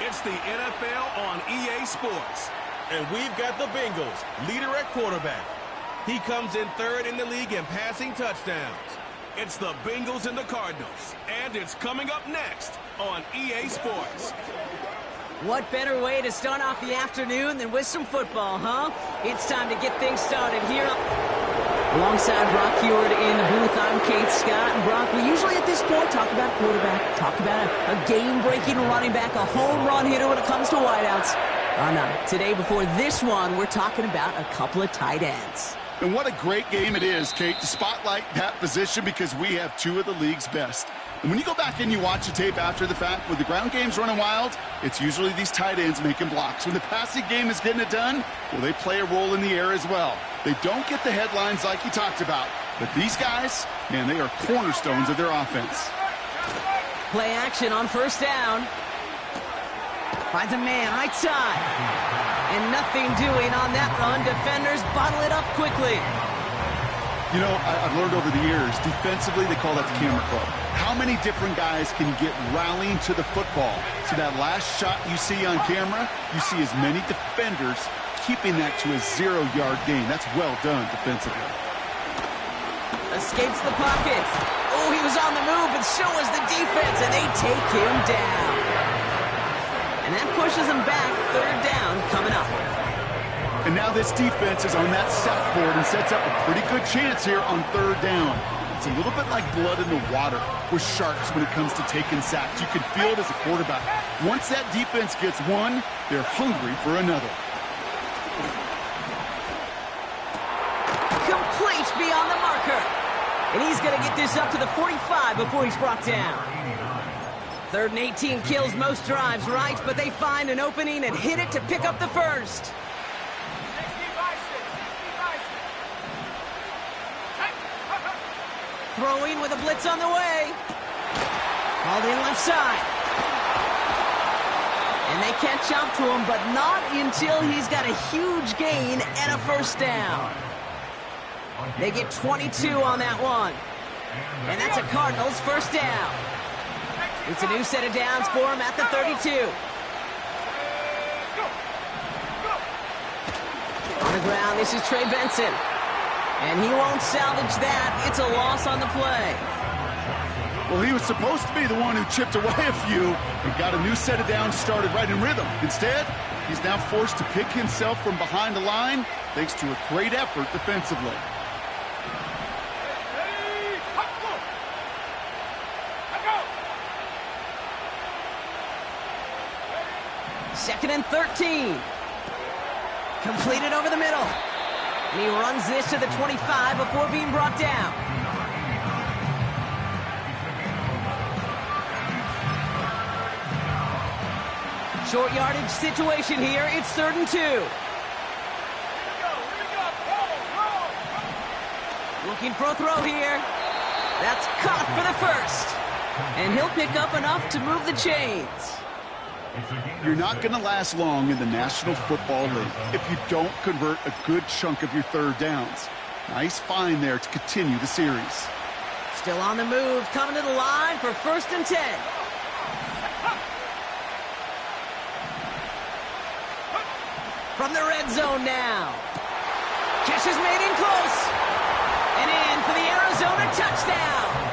It's the NFL on EA Sports. And we've got the Bengals, leader at quarterback. He comes in third in the league in passing touchdowns. It's the Bengals and the Cardinals. And it's coming up next on EA Sports. What better way to start off the afternoon than with some football, huh? It's time to get things started here. Alongside Brock Heward in the booth, I'm Kate Scott. And Brock, we usually at this point talk about quarterback, talk about a game-breaking running back, a home run hitter when it comes to wideouts. Oh, no. Today, before this one, we're talking about a couple of tight ends. And what a great game it is, Kate, to spotlight that position because we have two of the league's best. And when you go back and you watch the tape after the fact, when the ground game's running wild, it's usually these tight ends making blocks. When the passing game is getting it done, well, they play a role in the air as well. They don't get the headlines like you talked about. But these guys, man, they are cornerstones of their offense. Play action on first down. Finds a man right side. And nothing doing on that run. Defenders bottle it up quickly. You know, I've learned over the years, defensively, they call that the camera club. How many different guys can get rallying to the football? So that last shot you see on camera, you see as many defenders keeping that to a 0-yard gain. That's well done defensively. Escapes the pocket. Oh, he was on the move, but so was the defense, and they take him down. And that pushes him back. Third down coming up. And now this defense is on that set board and sets up a pretty good chance here on third down. It's a little bit like blood in the water with sharks when it comes to taking sacks. You can feel it as a quarterback. Once that defense gets one, they're hungry for another. Complete beyond the marker. And he's going to get this up to the 45 before he's brought down. 3rd and 18 kills most drives, right? But they find an opening and hit it to pick up the first. Throwing with a blitz on the way. Called in left side. And they catch up to him, but not until he's got a huge gain and a first down. They get 22 on that one. And that's a Cardinals first down. It's a new set of downs for him at the 32. On the ground, this is Trey Benson. And he won't salvage that. It's a loss on the play. Well, he was supposed to be the one who chipped away a few and got a new set of downs started right in rhythm. Instead, he's now forced to pick himself from behind the line thanks to a great effort defensively. Second and 13. Completed over the middle. And he runs this to the 25 before being brought down. Short yardage situation here. It's 3rd and 2. Looking for a throw here. That's caught for the first. And he'll pick up enough to move the chains. You're not going to last long in the National Football League if you don't convert a good chunk of your third downs. Nice find there to continue the series. Still on the move, coming to the line for 1st and 10. From the red zone now. Catch is made in close. And in for the Arizona touchdown.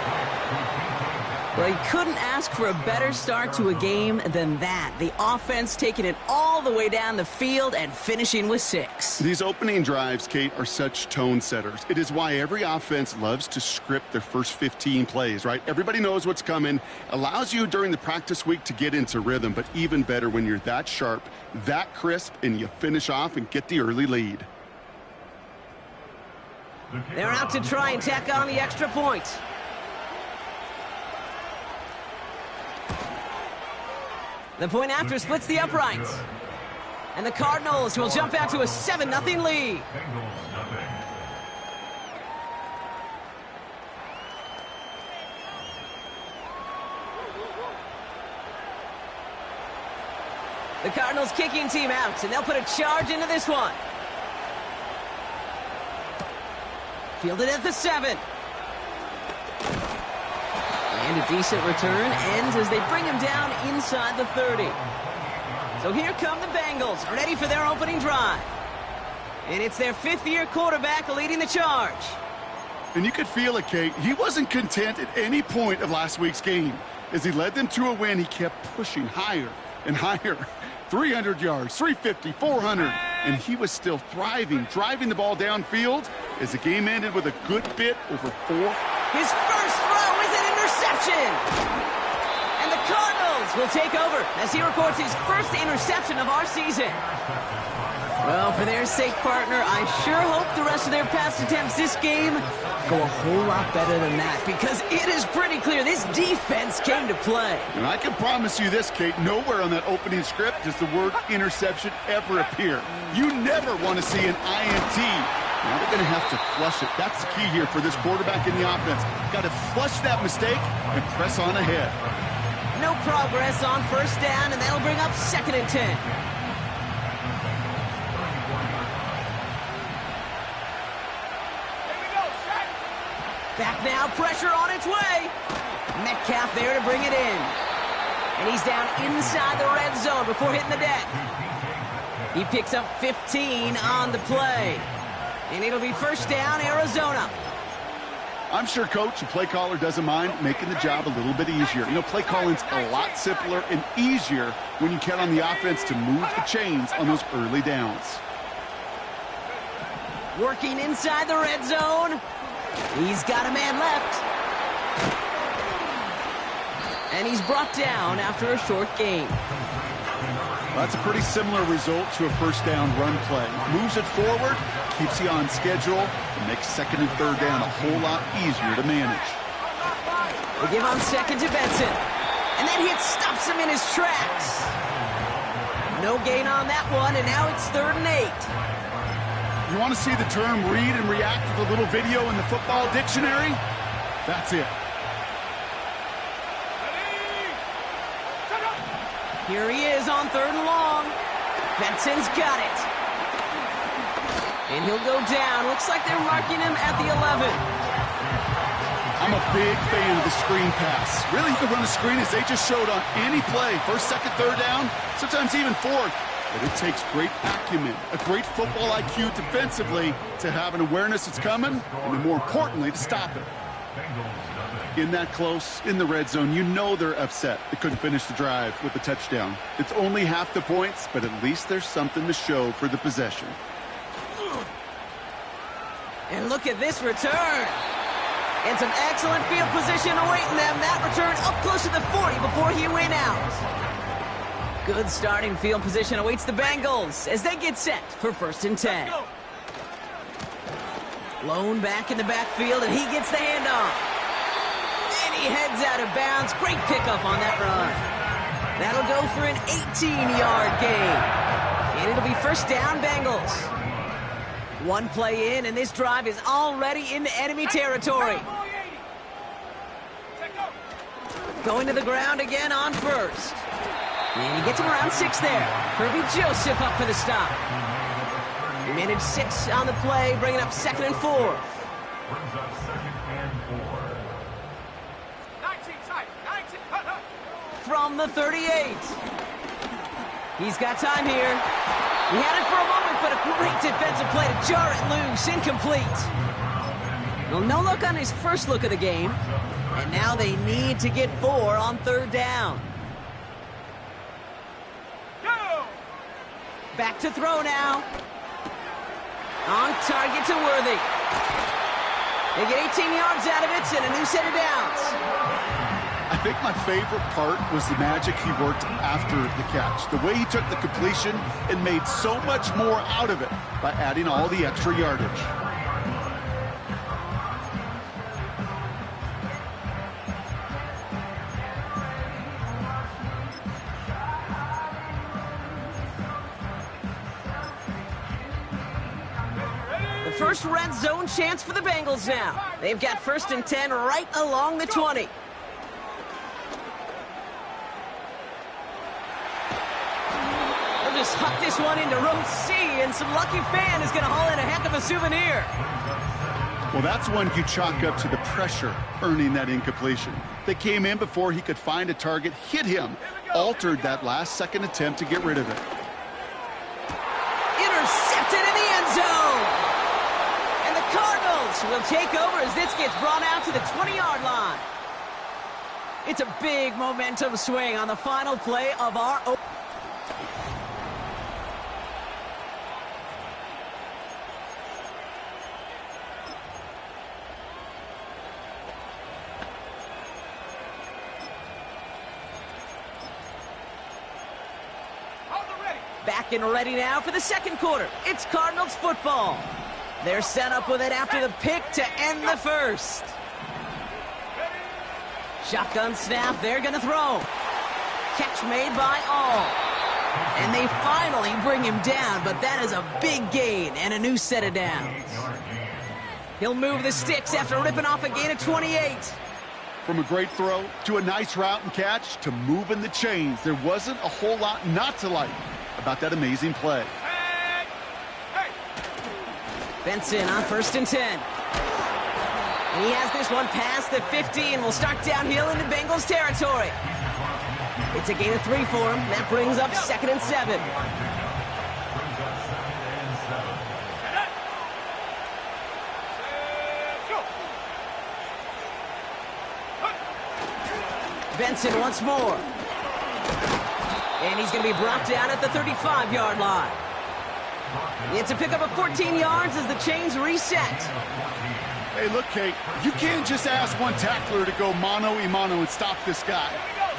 Well, he couldn't ask for a better start to a game than that. The offense taking it all the way down the field and finishing with 6. These opening drives, Kate, are such tone setters. It is why every offense loves to script their first 15 plays, right? Everybody knows what's coming. Allows you during the practice week to get into rhythm, but even better when you're that sharp, that crisp, and you finish off and get the early lead. They're out to try and tack on the extra point. The point after splits the uprights. And the Cardinals will jump out to a 7-0 lead. The Cardinals kicking team out, and they'll put a charge into this one. Fielded at the 7. And a decent return ends as they bring him down inside the 30. So here come the Bengals, ready for their opening drive. And it's their 5th-year quarterback leading the charge. And you could feel it, Kate. He wasn't content at any point of last week's game. As he led them to a win, he kept pushing higher and higher. 300 yards, 350, 400, and he was still thriving, driving the ball downfield as the game ended with a good bit over 4. His first throw is an interception! And the Cardinals will take over as he records his first interception of our season. Well, for their sake, partner, I sure hope the rest of their pass attempts this game go a whole lot better than that, because it is pretty clear this defense came to play. And I can promise you this, Kate, nowhere on that opening script does the word interception ever appear. You never want to see an INT. Now they're going to have to flush it. That's the key here for this quarterback in the offense. Got to flush that mistake and press on ahead. No progress on first down, and that'll bring up 2nd and 10. Back now, pressure on its way. Metcalf there to bring it in. And he's down inside the red zone before hitting the deck. He picks up 15 on the play. And it'll be first down, Arizona. I'm sure coach and play caller doesn't mind making the job a little bit easier. You know, play calling's a lot simpler and easier when you count on the offense to move the chains on those early downs. Working inside the red zone. He's got a man left. And he's brought down after a short gain. Well, that's a pretty similar result to a first down run play. Moves it forward, keeps you on schedule, and makes 2nd and 3rd down a whole lot easier to manage. They give on 2nd to Benson. And that hit stops him in his tracks. No gain on that one, and now it's 3rd and 8. You want to see the term read and react with a little video in the football dictionary? That's it. Here he is on 3rd and long. Benson's got it. And he'll go down. Looks like they're marking him at the 11. I'm a big fan of the screen pass. Really, you can run a screen as they just showed on any play. 1st, 2nd, 3rd down, sometimes even 4th. But it takes great acumen, a great football IQ defensively to have an awareness it's coming, and then more importantly, to stop it. In that close, in the red zone, you know they're upset they couldn't finish the drive with the touchdown. It's only half the points, but at least there's something to show for the possession. And look at this return. And some excellent field position awaiting them. That return up close to the 40 before he went out. Good starting field position awaits the Bengals as they get set for 1st and 10. Lone back in the backfield, and he gets the handoff. And he heads out of bounds. Great pickup on that run. That'll go for an 18-yard gain. And it'll be first down, Bengals. One play in, and this drive is already into enemy territory. Going to the ground again on 1st. And he gets him around 6 there. Kirby Joseph up for the stop. He managed 6 on the play, bringing up 2nd and 4. Brings up 2nd and 4. 19 tight, 19, cut up. From the 38. He's got time here. He had it for a moment, but a great defensive play to jar it loose. Incomplete. Well, no look on his first look of the game. And now they need to get 4 on 3rd down. Back to throw now. On target to Worthy. They get 18 yards out of it and a new set of downs. I think my favorite part was the magic he worked after the catch. The way he took the completion and made so much more out of it by adding all the extra yardage. first red zone chance for the Bengals now. They've got 1st and 10 right along the 20. They'll just huck this one into row C, and some lucky fan is going to haul in a heck of a souvenir. Well, that's one you chalk up to the pressure earning that incompletion. They came in before he could find a target, hit him, altered that last-second attempt to get rid of it. Intercepted in the end zone. And the Cardinals will take over as this gets brought out to the 20-yard line. It's a big momentum swing on the final play of our... Back and ready now for the second quarter. It's Cardinals football. They're set up with it after the pick to end the first. Shotgun snap, they're going to throw. Catch made by all. And they finally bring him down, but that is a big gain and a new set of downs. He'll move the sticks after ripping off a gain of 28. From a great throw to a nice route and catch to moving the chains, there wasn't a whole lot not to like about that amazing play. Benson on 1st and 10. And he has this one past the 50 and will start downhill into Bengals territory. It's a gain of 3 for him. That brings up 2nd and 7. Benson once more. And he's going to be brought down at the 35-yard line. It's a pickup of 14 yards as the chains reset. Hey, look, Kate, you can't just ask one tackler to go mano-a-mano and stop this guy.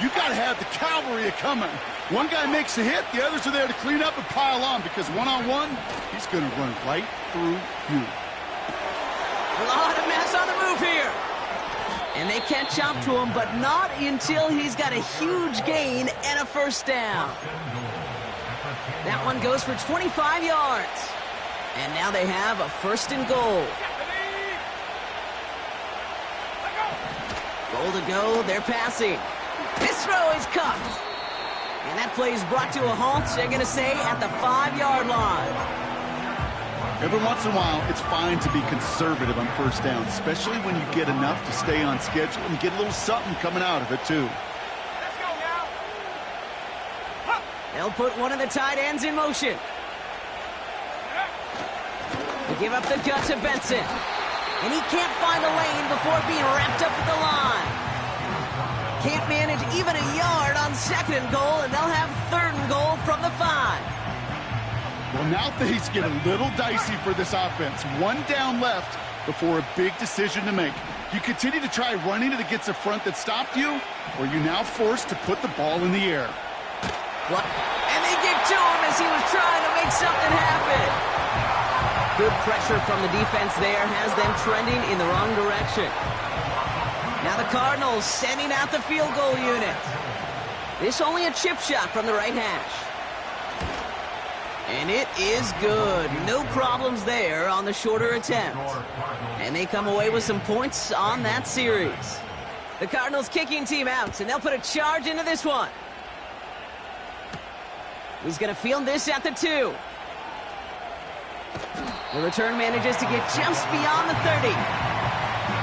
You got to have the cavalry coming. One guy makes a hit, the others are there to clean up and pile on, because one-on-one, he's going to run right through you. A lot of mess on the move here. And they catch up to him, but not until he's got a huge gain and a first down. That one goes for 25 yards. And now they have a 1st and goal. Goal to go, they're passing. This throw is cut. And that play is brought to a halt, they're going to say, at the 5-yard line. Every once in a while, it's fine to be conservative on first down, especially when you get enough to stay on schedule and get a little something coming out of it, too. Let's go now. Huh. They'll put one of the tight ends in motion. They give up the gut to Benson. And he can't find a lane before being wrapped up at the line. Can't manage even a yard on 2nd and goal, and they'll have 3rd and goal from the 5. Well, now things get a little dicey for this offense. One down left before a big decision to make. You continue to try running it against a front that stopped you, or you're now forced to put the ball in the air. And they get to him as he was trying to make something happen. Good pressure from the defense there has them trending in the wrong direction. Now the Cardinals sending out the field goal unit. This only a chip shot from the right hash. And it is good. No problems there on the shorter attempt. And they come away with some points on that series. The Cardinals kicking team out, and they'll put a charge into this one. He's going to field this at the 2. The return manages to get just beyond the 30.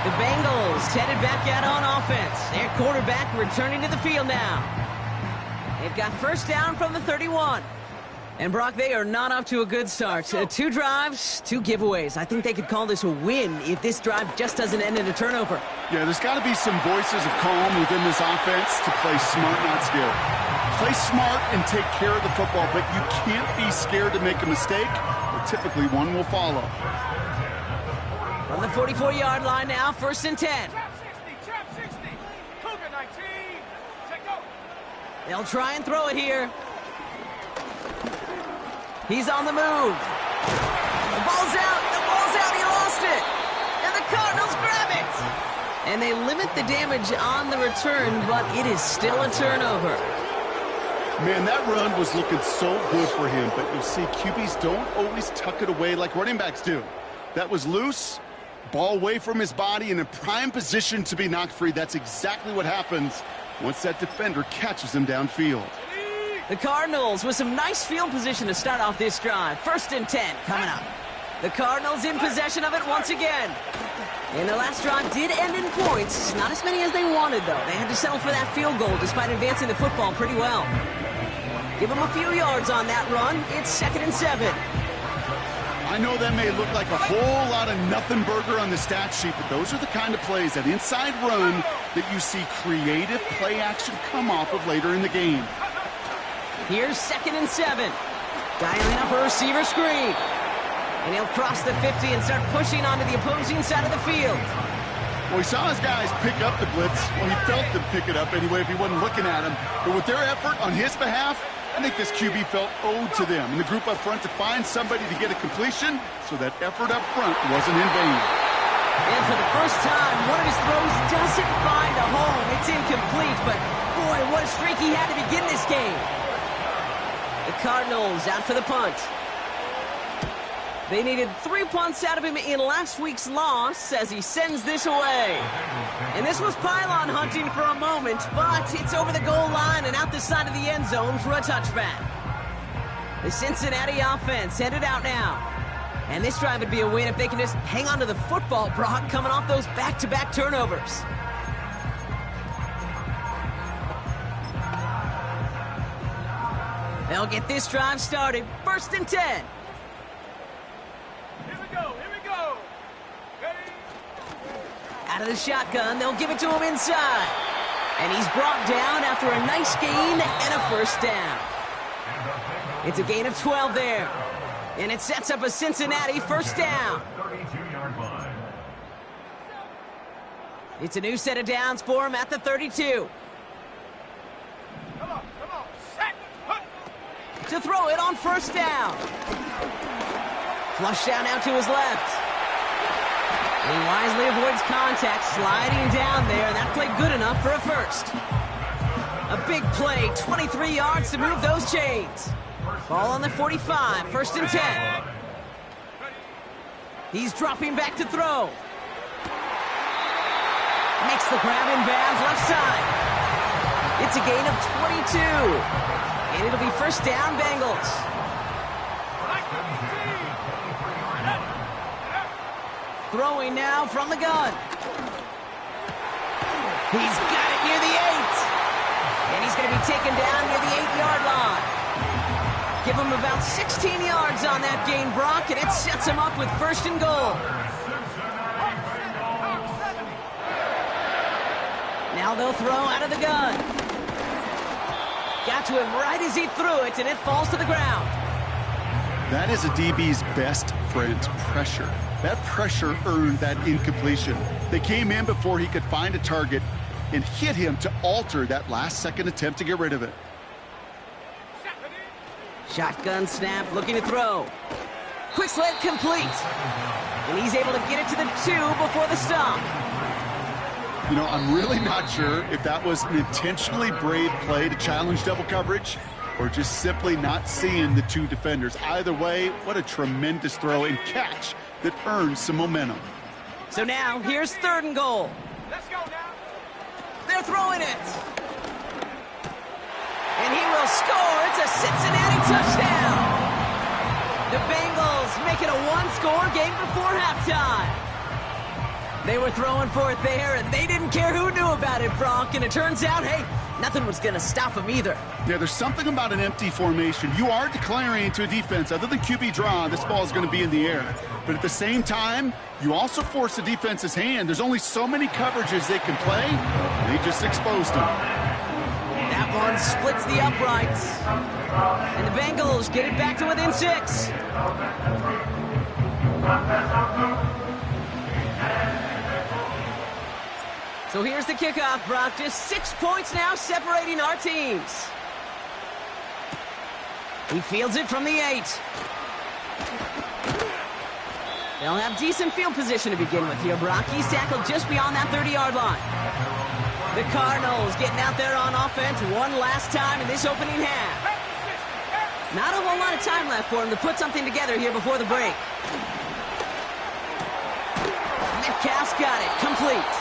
The Bengals headed back out on offense. Their quarterback returning to the field now. They've got first down from the 31. And, Brock, they are not off to a good start. 2 drives, 2 giveaways. I think they could call this a win if this drive just doesn't end in a turnover. Yeah, there's got to be some voices of calm within this offense to play smart, not scared. Play smart and take care of the football, but you can't be scared to make a mistake, or typically one will follow. From the 44-yard line now, 1st and 10. Trap 60. Cougar 19. Take go. They'll try and throw it here. He's on the move. The ball's out. The ball's out. He lost it. And the Cardinals grab it. And they limit the damage on the return, but it is still a turnover. Man, that run was looking so good for him, but you'll see QBs don't always tuck it away like running backs do. That was loose, ball away from his body and in prime position to be knocked free. That's exactly what happens once that defender catches him downfield. The Cardinals with some nice field position to start off this drive. 1st and 10 coming up. The Cardinals in possession of it once again. And the last drive did end in points. Not as many as they wanted, though. They had to settle for that field goal despite advancing the football pretty well. Give them a few yards on that run. It's 2nd and 7. I know that may look like a whole lot of nothing burger on the stat sheet, but those are the kind of plays, that inside run, that you see creative play action come off of later in the game. Here's 2nd and 7. Dialing up a receiver screen. And he'll cross the 50 and start pushing onto the opposing side of the field. Well, he saw his guys pick up the blitz. Well, he felt them pick it up anyway if he wasn't looking at him. But with their effort on his behalf, I think this QB felt owed to them and the group up front to find somebody to get a completion, so that effort up front wasn't in vain. And for the first time, one of his throws doesn't find a home. It's incomplete, but boy, what a streak he had to begin this game. The Cardinals out for the punt. They needed 3 punts out of him in last week's loss as he sends this away. And this was pylon hunting for a moment, but it's over the goal line and out the side of the end zone for a touchback. The Cincinnati offense headed out now. And this drive would be a win if they can just hang on to the football, Brock, coming off those back-to-back turnovers. They'll get this drive started. 1st and 10. Out of the shotgun, they'll give it to him inside. And he's brought down after a nice gain and a 1st down. It's a gain of 12 there. And it sets up a Cincinnati 1st down. It's a new set of downs for him at the 32. To throw it on 1st down. Flush down out to his left. He wisely avoids contact, sliding down there, and that played good enough for a 1st. A big play, 23 yards to move those chains. Ball on the 45, 1st and 10. He's dropping back to throw. Makes the grab in bounds left side. It's a gain of 22. And it'll be 1st down, Bengals. Throwing now from the gun. He's got it near the 8. And he's going to be taken down near the 8-yard line. Give him about 16 yards on that gain, Brock, and it sets him up with 1st and goal. Now they'll throw out of the gun. Got to him right as he threw it, and it falls to the ground. That is a DB's best friend, pressure. That pressure earned that incompletion. They came in before he could find a target and hit him to alter that last-second attempt to get rid of it. Shotgun snap, looking to throw. Quick slant complete. And he's able to get it to the 2 before the stop. You know, I'm really not sure if that was an intentionally brave play to challenge double coverage or just simply not seeing the 2 defenders. Either way, what a tremendous throw and catch that earns some momentum. So now, here's 3rd and goal. Let's go now. They're throwing it. And he will score. It's a Cincinnati touchdown. The Bengals make it a 1-score game before halftime. They were throwing for it there, and they didn't care who knew about it, Brock. And it turns out, hey, nothing was going to stop him either. Yeah, there's something about an empty formation. You are declaring to a defense, other than QB draw, this ball is going to be in the air. But at the same time, you also force the defense's hand. There's only so many coverages they can play. They just exposed them. That one splits the uprights. And the Bengals get it back to within 6. So here's the kickoff, Brock. Just 6 points now separating our teams. He fields it from the 8. They'll have decent field position to begin with here, Brock. He's tackled just beyond that 30-yard line. The Cardinals getting out there on offense one last time in this opening half. Not a whole lot of time left for him to put something together here before the break. He's got it. Complete.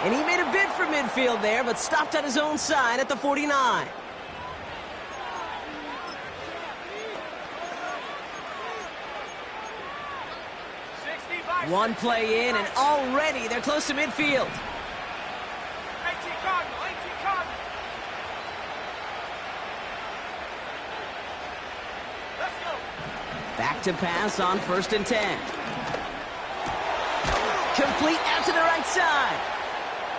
And he made a bid for midfield there, but stopped on his own side at the 49. One play in, and already they're close to midfield. 18 Cardinal, 18 Cardinal. Let's go. Back to pass on 1st and 10. Complete out to the right side.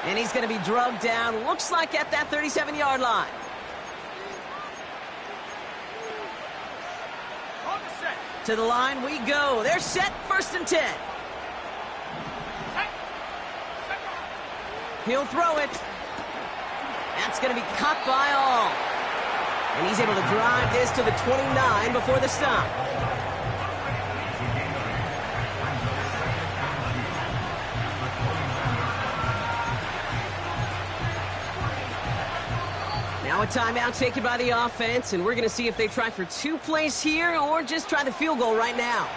And he's going to be drugged down, looks like at that 37-yard line. On the set. To the line we go. They're set, 1st and 10. He'll throw it. That's going to be caught by all. And he's able to drive this to the 29 before the stop. Now a timeout taken by the offense, and we're going to see if they try for 2 plays here or just try the field goal right now.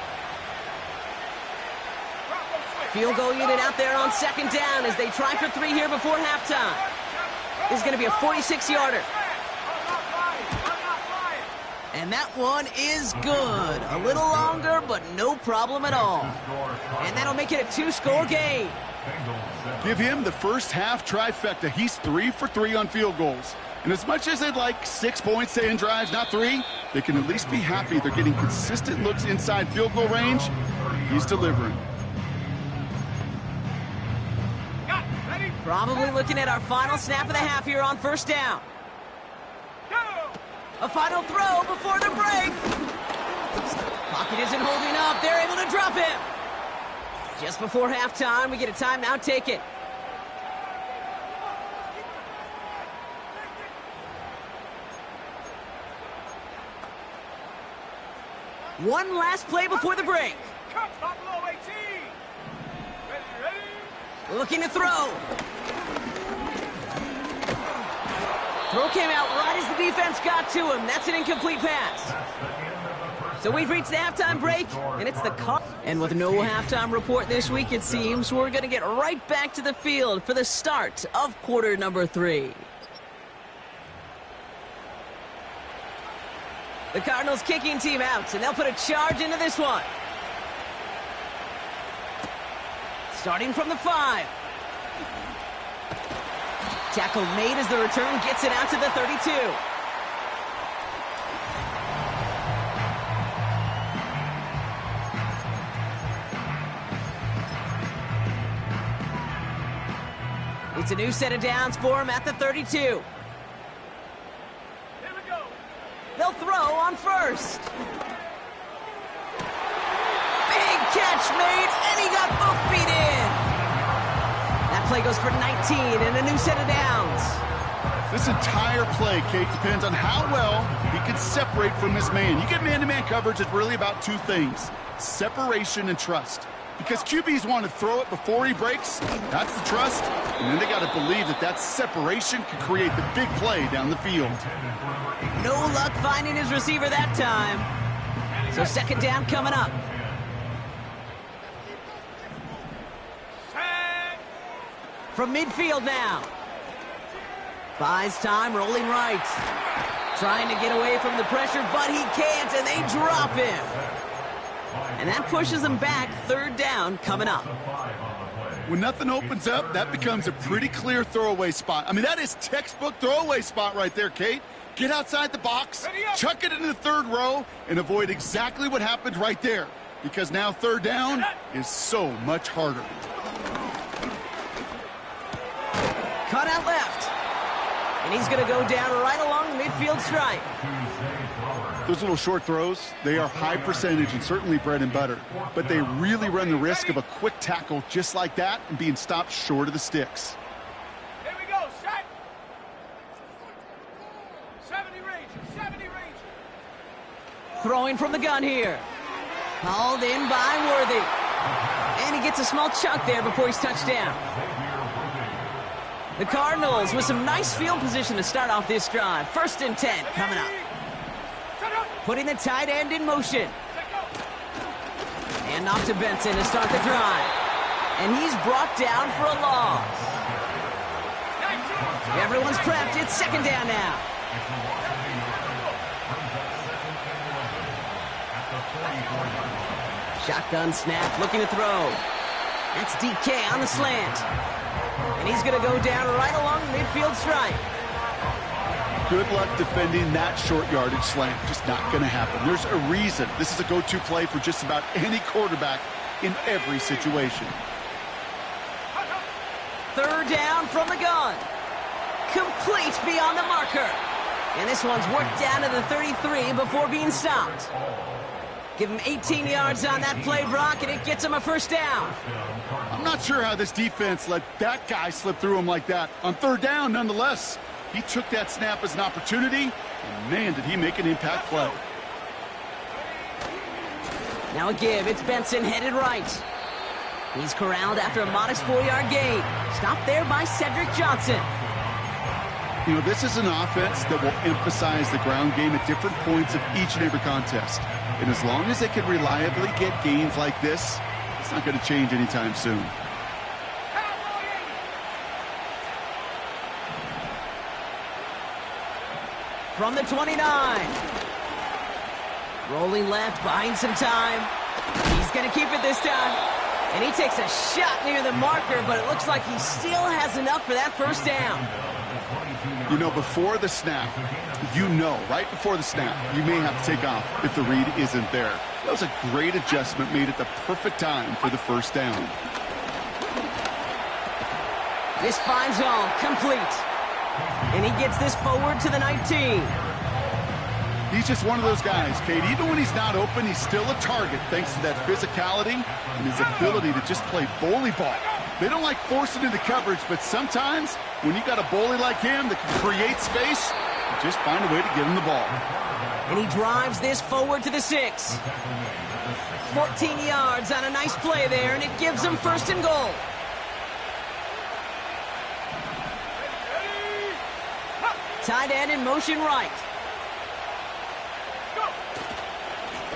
Field goal unit out there on 2nd down as they try for 3 here before halftime. This is going to be a 46-yarder. And that one is good. A little longer, but no problem at all. And that'll make it a 2-score game. Give him the first half trifecta. He's 3 for 3 on field goals. And as much as they'd like 6 points to end drives, not 3, they can at least be happy they're getting consistent looks inside field goal range. He's delivering. Probably looking at our final snap of the half here on 1st down. A final throw before the break. Pocket isn't holding up. They're able to drop him. Just before halftime, we get a timeout taken. One last play before the break. Looking to throw. Throw came out right as the defense got to him. That's an incomplete pass. So we've reached the halftime break, and it's the call. And with no halftime report this week, it seems we're going to get right back to the field for the start of quarter number 3. The Cardinals kicking team out, and they'll put a charge into this one. Starting from the 5. Tackle made as the return gets it out to the 32. It's a new set of downs for him at the 32. Here we go. They'll throw on 1st. Big catch made, and he got both feet in. That play goes for 19 and a new set of downs. This entire play, Kate, depends on how well he can separate from his man. You get man-to-man coverage, it's really about 2 things, separation and trust. Because QBs want to throw it before he breaks, that's the trust, and then they got to believe that that separation can create the big play down the field. No luck finding his receiver that time. So 2nd down coming up. From midfield now. Buys time, rolling right. Trying to get away from the pressure, but he can't, and they drop him. And that pushes them back. 3rd down coming up. When nothing opens up, that becomes a pretty clear throwaway spot. I mean, that is textbook throwaway spot right there, Kate. Get outside the box, chuck it into the 3rd row, and avoid exactly what happened right there. Because now 3rd down is so much harder. Cut out left. And he's going to go down right along the midfield stripe. Those little short throws, they are high percentage and certainly bread and butter. But they really run the risk of a quick tackle just like that and being stopped short of the sticks. Here we go, set. 70 Ranger, 70 Ranger. Throwing from the gun here. Hauled in by Worthy. And he gets a small chunk there before he's touched down. The Cardinals with some nice field position to start off this drive. 1st and 10 coming up. Putting the tight end in motion. And off to Benson to start the drive. And he's brought down for a loss. Everyone's prepped. It's second down now. Shotgun snap, looking to throw. That's DK on the slant. And he's going to go down right along the midfield stripe. Good luck defending that short yardage slant. Just not going to happen. There's a reason. This is a go-to play for just about any quarterback in every situation. Third down from the gun. Complete beyond the marker. And this one's worked down to the 33 before being stopped. Give him 18 yards on that play, Brock, and it gets him a first down. I'm not sure how this defense let that guy slip through him like that. On third down, nonetheless, he took that snap as an opportunity, and man, did he make an impact play. Now a give. It's Benson headed right. He's corralled after a modest 4-yard gain. Stopped there by Cedric Johnson. You know, this is an offense that will emphasize the ground game at different points of each and every contest. And as long as they can reliably get gains like this, it's not going to change anytime soon. From the 29. Rolling left, buying some time. He's going to keep it this time. And he takes a shot near the marker, but it looks like he still has enough for that first down. You know, before the snap, right before the snap, you may have to take off if the read isn't there. That was a great adjustment made at the perfect time for the first down. This finds all complete. And he gets this forward to the 19. He's just one of those guys, Kate. Even when he's not open, he's still a target thanks to that physicality and his ability to just play bully ball. They don't like forcing into coverage, but sometimes when you got a bully like him that can create space, you just find a way to get him the ball. And he drives this forward to the 6. 14 yards on a nice play there, and it gives him first and goal. Tight end in motion right.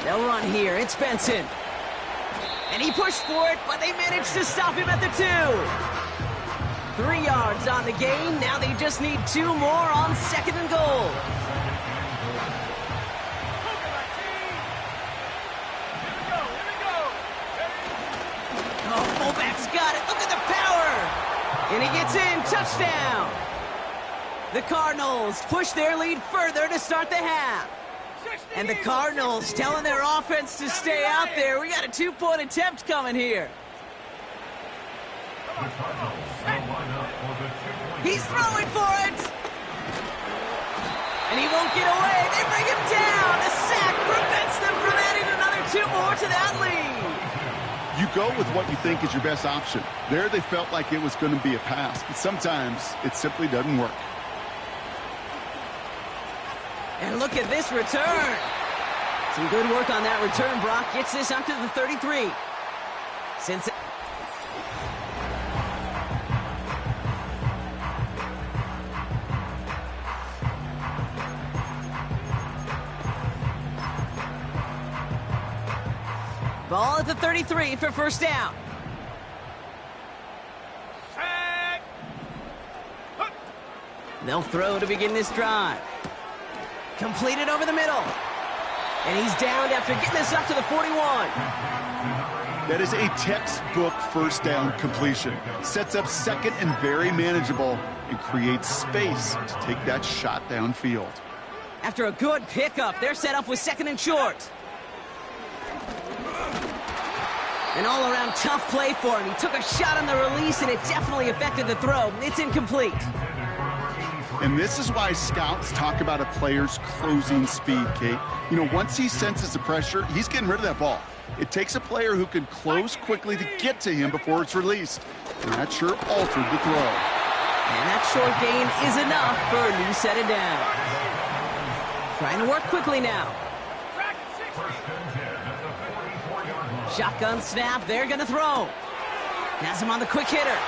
They'll run here. It's Benson. And he pushed for it, but they managed to stop him at the 2. 3 yards on the gain. Now they just need 2 more on second and goal. Oh, fullback's got it. Look at the power. And he gets in. Touchdown. The Cardinals push their lead further to start the half. And the Cardinals telling their offense to stay out there. We got a 2-point attempt coming here. He's throwing for it. And he won't get away. They bring him down. A sack prevents them from adding another 2 more to that lead. You go with what you think is your best option. There they felt like it was going to be a pass, but sometimes it simply doesn't work. And look at this return. Some good work on that return. Brock gets this up to the 33. Ball at the 33 for first down. They'll throw to begin this drive. Completed over the middle. And he's downed after getting this up to the 41. That is a textbook first down completion. Sets up second and very manageable and creates space to take that shot downfield. After a good pickup, they're set up with second and short. An all-around tough play for him. He took a shot on the release, and it definitely affected the throw. It's incomplete. And this is why scouts talk about a player's closing speed, Kate. You know, once he senses the pressure, he's getting rid of that ball. It takes a player who can close quickly to get to him before it's released. And that sure altered the throw. And that short gain is enough for a new set of downs. Trying to work quickly now. Shotgun snap. They're going to throw. Has him on the quick hitter.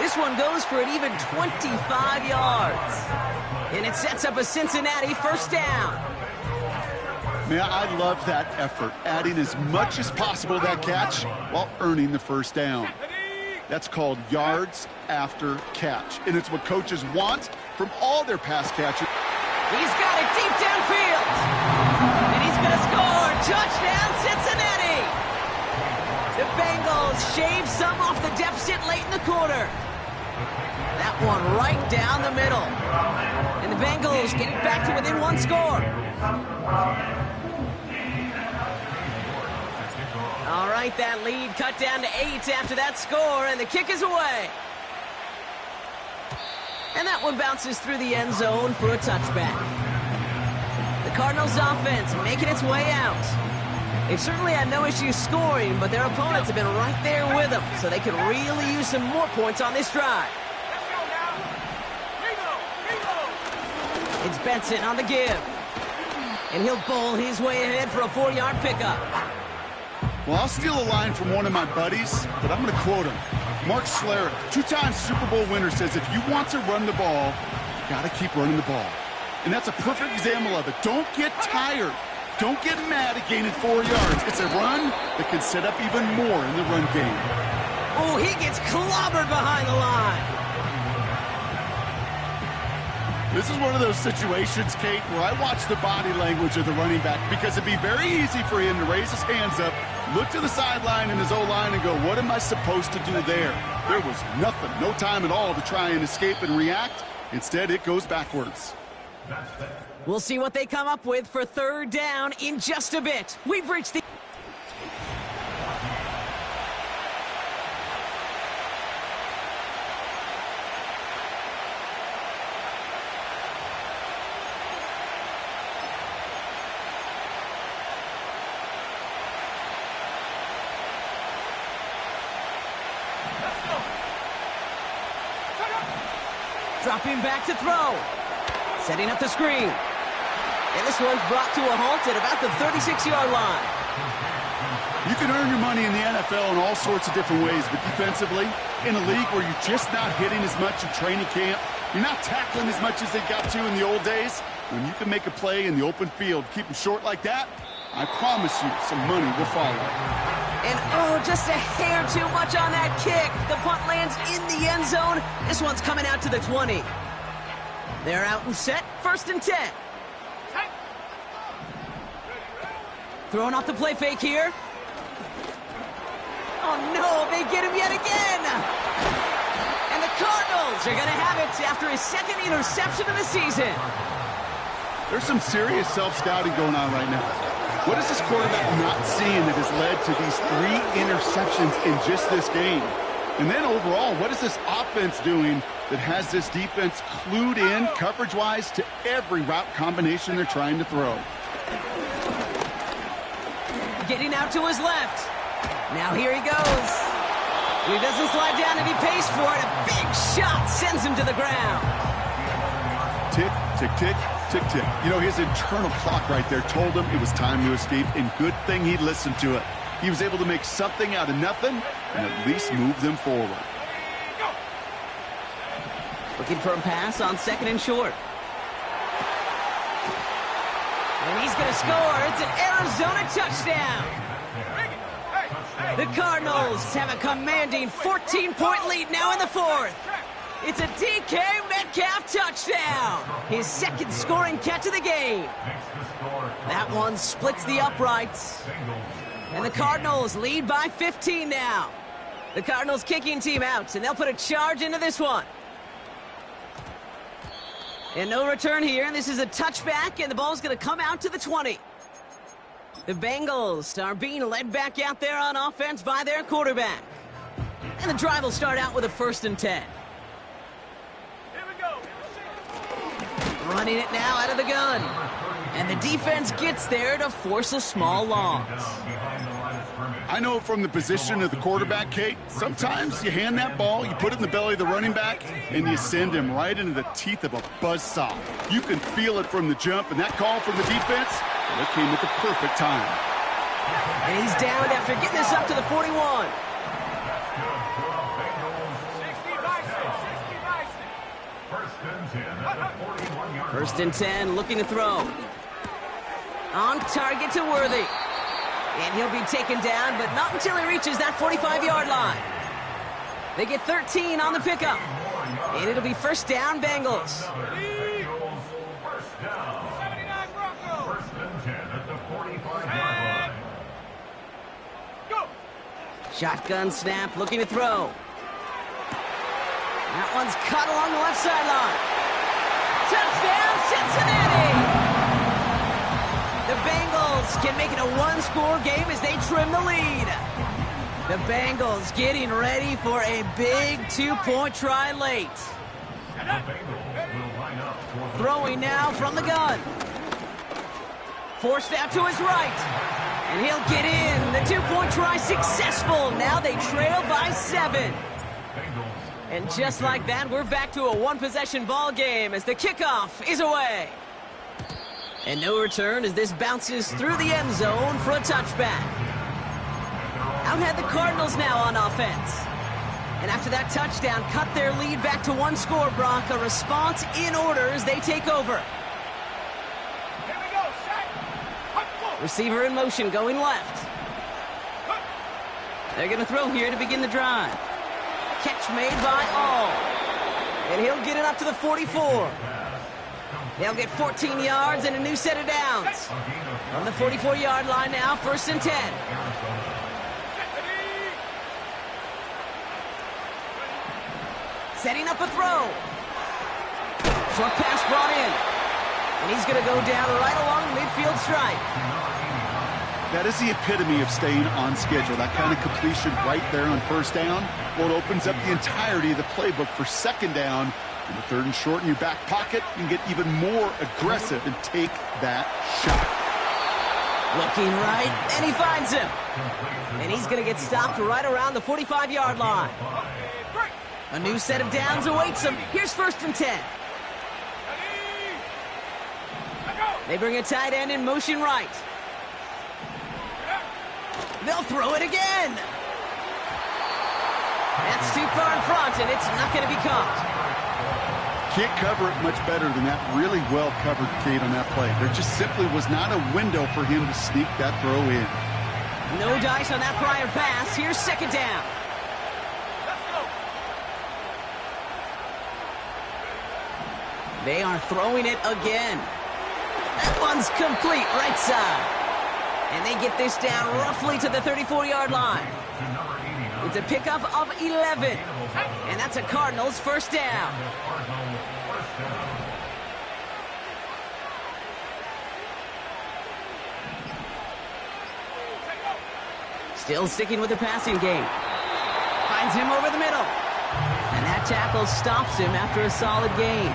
This one goes for an even 25 yards. And it sets up a Cincinnati first down. Man, I love that effort, adding as much as possible to that catch while earning the first down. That's called yards after catch, and it's what coaches want from all their pass catchers. He's got it deep downfield. And he's going to score. Touchdown, Cincinnati. The Bengals shave some off the deficit late in the quarter. That one right down the middle. And the Bengals get it back to within one score. All right, that lead cut down to 8 after that score, and the kick is away. And that one bounces through the end zone for a touchback. The Cardinals' offense making its way out. They've certainly had no issues scoring, but their opponents have been right there with them, so they could really use some more points on this drive. It's Benson on the give. And he'll bowl his way ahead for a 4-yard pickup. Well, I'll steal a line from one of my buddies, but I'm going to quote him. Mark Schlereth, 2-time Super Bowl winner, says if you want to run the ball, you got to keep running the ball. And that's a perfect example of it. Don't get tired. Don't get mad at gaining 4 yards. It's a run that can set up even more in the run game. Oh, he gets clobbered behind the line. This is one of those situations, Kate, where I watch the body language of the running back because it'd be very easy for him to raise his hands up, look to the sideline in his O-line and go, what am I supposed to do there? There was nothing, no time at all to try and escape and react. Instead, it goes backwards. We'll see what they come up with for 3rd down in just a bit. We've reached the... Dropping back to throw. Setting up the screen. And this one's brought to a halt at about the 36-yard line. You can earn your money in the NFL in all sorts of different ways, but defensively, in a league where you're just not hitting as much in training camp, you're not tackling as much as they got to in the old days, when you can make a play in the open field, keep them short like that, I promise you some money will follow. And, oh, just a hair too much on that kick. The punt lands in the end zone. This one's coming out to the 20. They're out and set. 1st and 10. Throwing off the play fake here. Oh, no, they get him yet again. And the Cardinals are going to have it after his 2nd interception of the season. There's some serious self-scouting going on right now. What is this quarterback not seeing that has led to these 3 interceptions in just this game? And then overall, what is this offense doing that has this defense clued in coverage-wise to every route combination they're trying to throw? Getting out to his left. Now here he goes. He doesn't slide down and he pays for it. A big shot sends him to the ground. Tick, tick, tick, tick, tick. You know, his internal clock right there told him it was time to escape, and good thing he listened to it. He was able to make something out of nothing and at least move them forward. Looking for a pass on 2nd and short. And he's going to score. It's an Arizona touchdown. The Cardinals have a commanding 14-point lead now in the 4th. It's a DK Metcalf touchdown. His 2nd scoring catch of the game. That one splits the uprights. And the Cardinals lead by 15 now. The Cardinals kicking team out, and they'll put a charge into this one. And no return here, and this is a touchback, and the ball's going to come out to the 20. The Bengals are being led back out there on offense by their quarterback. And the drive will start out with a 1st and 10. Running it now out of the gun. And the defense gets there to force a small loss. I know from the position of the quarterback, Kate, sometimes you hand that ball, you put it in the belly of the running back, and you send him right into the teeth of a buzzsaw. You can feel it from the jump, and that call from the defense, that came at the perfect time. And he's down after getting this up to the 41. First and 10, looking to throw. On target to Worthy. And he'll be taken down, but not until he reaches that 45-yard line. They get 13 on the pickup. And it'll be first down, Bengals. First down. 79 Broncos. First and 10 at the 45-yard line. Go. Shotgun snap, looking to throw. That one's cut along the left sideline. Touchdown, Cincinnati! The Bengals can make it a one-score game as they trim the lead. The Bengals getting ready for a big two-point try late. The Bengals will line up for the Throwing now from the gun. Forced out to his right. And he'll get in. The two-point try successful. Now they trail by 7. And just like that, we're back to a one-possession ball game as the kickoff is away. And no return as this bounces through the end zone for a touchback. Out had the Cardinals now on offense. And after that touchdown, cut their lead back to one score, Brock. A response in order as they take over. Here we go, set. Receiver in motion going left. They're going to throw here to begin the drive. Catch made by All. And he'll get it up to the 44. They'll get 14 yards and a new set of downs. On the 44-yard line now, first and 10. Setting up a throw. Short pass brought in. And he's going to go down right along the midfield stripe. That is the epitome of staying on schedule. That kind of completion right there on first down. Well, it opens up the entirety of the playbook for second down. In the third and short in your back pocket, you can get even more aggressive and take that shot. Looking right, and he finds him. And he's going to get stopped right around the 45-yard line. A new set of downs awaits him. Here's first and 10. They bring a tight end in motion right. They'll throw it again. That's too far in front, and it's not going to be caught. Can't cover it much better than that. Really well covered, Kate, on that play. There just simply was not a window for him to sneak that throw in. No dice on that prior pass. Here's second down. They are throwing it again. That one's complete right side. And they get this down roughly to the 34-yard line. It's a pickup of 11. And that's a Cardinals first down. Still sticking with the passing game. Finds him over the middle. And that tackle stops him after a solid gain.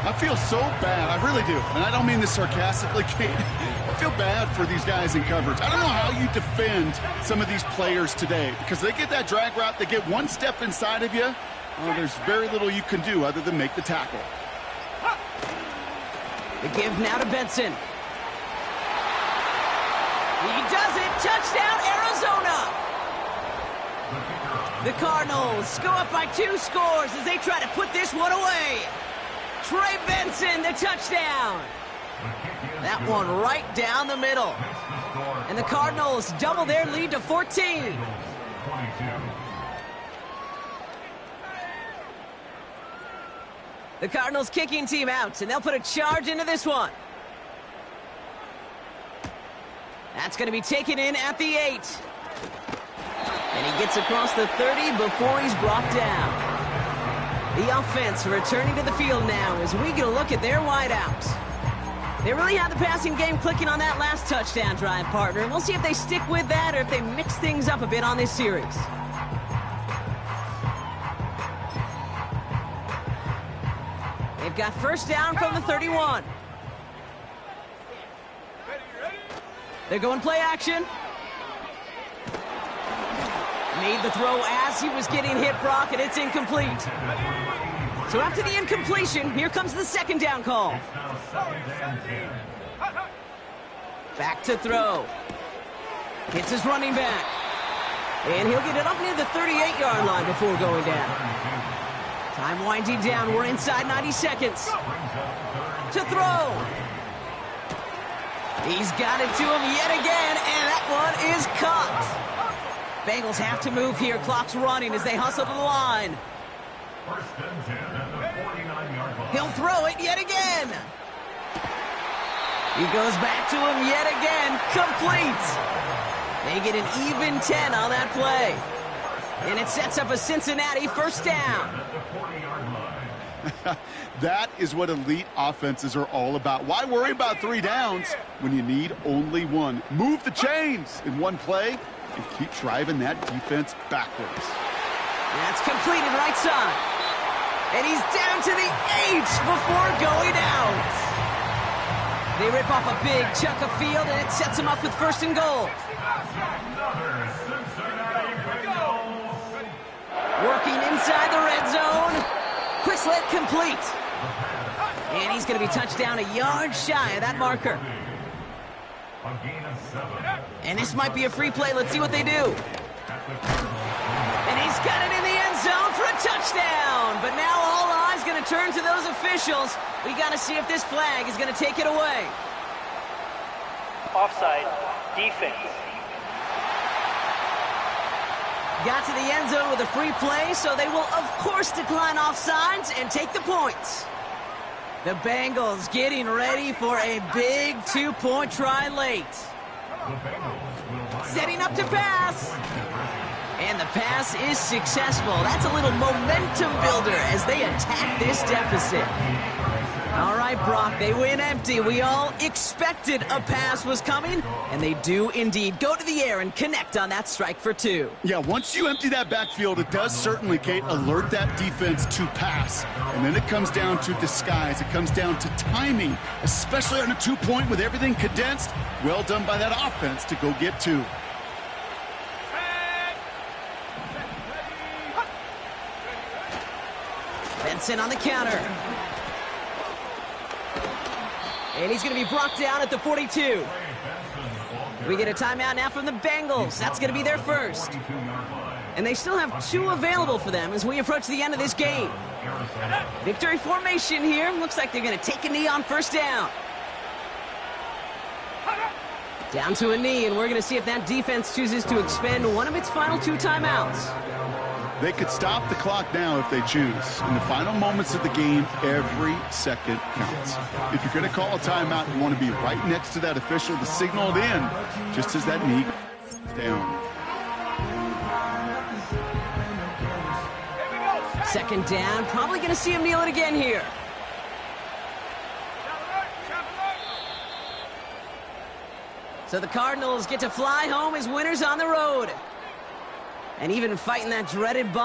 I feel so bad. I really do. And I don't mean this sarcastically, Kate. I feel bad for these guys in coverage. I don't know how you defend some of these players today because they get that drag route, they get one step inside of you. Oh, there's very little you can do other than make the tackle. The give now to Benson. He does it. Touchdown, Arizona. The Cardinals go up by 2 scores as they try to put this one away. Trey Benson, the touchdown. That one right down the middle. And the Cardinals double their lead to 14. The Cardinals kicking team out, and they'll put a charge into this one. That's going to be taken in at the 8. And he gets across the 30 before he's brought down. The offense returning to the field now as we get a look at their wideouts. They really had the passing game clicking on that last touchdown drive, partner. And we'll see if they stick with that or if they mix things up a bit on this series. They've got first down from the 31. They're going play action. Made the throw as he was getting hit, Brock, and it's incomplete. So after the incompletion, here comes the second down call. Back to throw. Hits his running back. And he'll get it up near the 38-yard line before going down. Time winding down. We're inside 90 seconds. To throw. He's got it to him yet again, and that one is caught. Bengals have to move here. Clock's running as they hustle to the line. First and 10 at the 49-yard line. He'll throw it yet again. He goes back to him yet again. Complete. They get an even 10 on that play. And it sets up a Cincinnati first down. At the 40-yard line. That is what elite offenses are all about. Why worry about 3 downs when you need only 1? Move the chains in one play and keep driving that defense backwards. That's completed right side. And he's down to the 8 before going out. They rip off a big chunk of field, and it sets them up with first and goal. Another Cincinnati Bengals. Working inside the red zone. Quick slant complete. And he's going to be touched down a yard shy of that marker. A gain of 7. And this might be a free play. Let's see what they do. And he's got it in the end zone for a touchdown. But now all eyes going to turn to those officials. We got to see if this flag is going to take it away. Offside, defense. Got to the end zone with a free play, so they will, of course, decline offsides and take the points. The Bengals getting ready for a big 2-point try late. Setting up to pass. And the pass is successful. That's a little momentum builder as they attack this deficit. All right, Brock, they win empty. We all expected a pass was coming, and they do indeed go to the air and connect on that strike for 2. Yeah, once you empty that backfield, it does certainly, Kate, alert that defense to pass. And then it comes down to disguise. It comes down to timing, especially on a 2-point with everything condensed. Well done by that offense to go get 2. Benson on the counter. And he's going to be brought down at the 42. We get a timeout now from the Bengals. That's going to be their first. And they still have 2 available for them as we approach the end of this game. Victory formation here. Looks like they're going to take a knee on first down. Down to a knee, and we're going to see if that defense chooses to expend one of its final 2 timeouts. They could stop the clock now if they choose. In the final moments of the game, every second counts. If you're going to call a timeout, you want to be right next to that official to signal it in, just as that knee goes down. Second down, probably going to see him kneel it again here. So the Cardinals get to fly home as winners on the road. And even fighting that dreaded bye.